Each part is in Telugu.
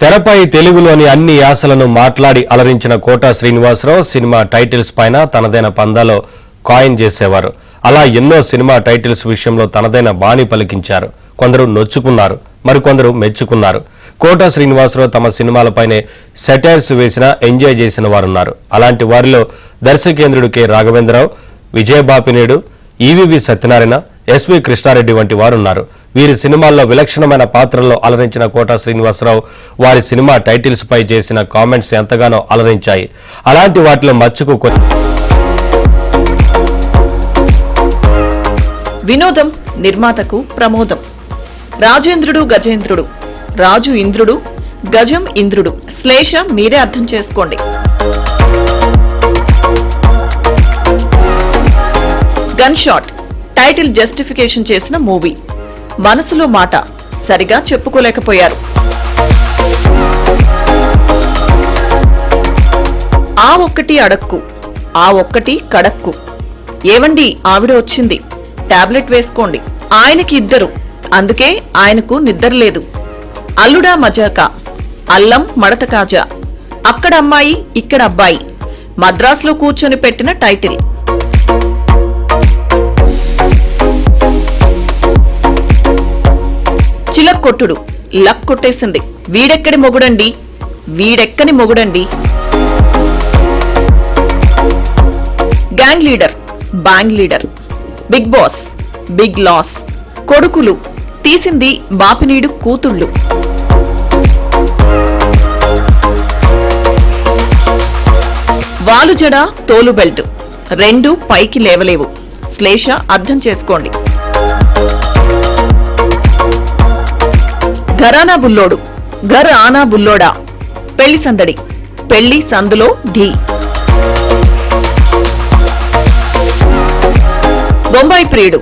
తెరపై తెలుగులోని అన్ని యాసలను మాట్లాడి అలరించిన కోట శ్రీనివాసరావు సినిమా టైటిల్స్ పైన తనదైన పందాలో కాయిన్ చేసేవారు. అలా ఎన్నో సినిమా టైటిల్స్ విషయంలో తనదైన బాణి పలికించారు. కొందరు నొచ్చుకున్నారు, మరికొందరు మెచ్చుకున్నారు. కోట శ్రీనివాసరావు తమ సినిమాలపైనే సెటైర్స్ వేసినా ఎంజాయ్ చేసిన వారున్నారు. అలాంటి వారిలో దర్శకేంద్రుడు కె రాఘవేంద్రరావు, విజయబాపినేడు, ఈవీవి సత్యనారాయణ, ఎస్వి కృష్ణారెడ్డి వంటి వారున్నారు. వీరి సినిమాల్లో విలక్షణమైన పాత్రల్లో అలరించిన కోట శ్రీనివాసరావు వారి సినిమా టైటిల్స్ పై చేసిన కామెంట్స్ ఎంతగానో అలరించాయి. అలాంటి వాటిలో మచ్చుకు వినోదం నిర్మాతకు ప్రమోదం. రాజేంద్రుడు గజేంద్రుడు, రాజు ఇంద్రుడు, గజం ఇంద్రుడు. శ్లేష మీరే అర్థం చేసుకోండి. గన్ షాట్ టైటిల్ జస్టిఫికేషన్ చేసిన మూవీ. మనసులో మాట సరిగా చెప్పుకోలేకపోయారు. ఆ ఒక్కటి అడక్కు, ఆ ఒక్కటి కడక్కు. ఏవండి ఆవిడ వచ్చింది, టాబ్లెట్ వేసుకోండి. ఆయనకి ఇద్దరు, అందుకే ఆయనకు నిద్రలేదు. అల్లుడా మజాకా, అల్లం మడత కాజా. అక్కడ అమ్మాయి ఇక్కడ అబ్బాయి. మద్రాసులో కూర్చొని పెట్టిన టైటిల్. చిలక్ కొట్టుడు, లక్ కొట్టేసింది. వీడెక్కడి మొగుడండి, వీడెక్కని మొగుడండి. Gang leader, bang leader. Big boss, big loss. కొడుకులు, తీసింది బాపినీడు కూతుళ్ళు. వాలుజడ, తోలు బెల్ట్ రెండు పైకి లేవలేవు. శ్లేష అర్థం చేసుకోండి. ఘరానా బుల్లోడు, ఘర్ ఆనా బుల్లోడా. పెళ్లి సందడి, పెళ్లి సందులో ఢీ. బొంబాయి ప్రియుడు,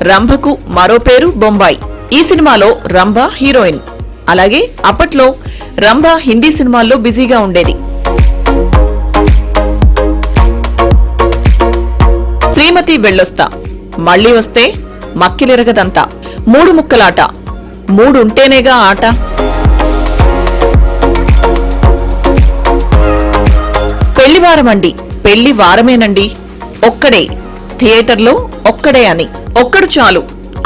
రంభకు మరో పేరు బొంబాయి. ఈ సినిమాలో రంభ హీరోయిన్. అలాగే అప్పట్లో రంభ హిందీ సినిమాల్లో బిజీగా ఉండేది. శ్రీమతి వెళ్ళొస్తా, మళ్లీ వస్తే మక్కిలిరగదంతా. మూడు ముక్కలాట, మూడుంటేనేగా ఆట. పెళ్లివారమండి, పెళ్లి వారమేనండి. ఒక్కడే, థియేటర్లో ఒక్కడే అని. ఒక్కడు చాలు,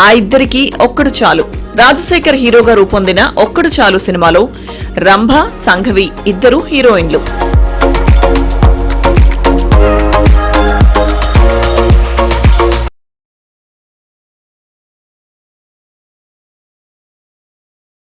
ఆ ఇద్దరికి ఒక్కడు చాలు. రాజశేఖర్ హీరోగా రూపొందిన ఒక్కడు చాలు సినిమాలో రంభ, సంఘవి ఇద్దరు హీరోయిన్లు.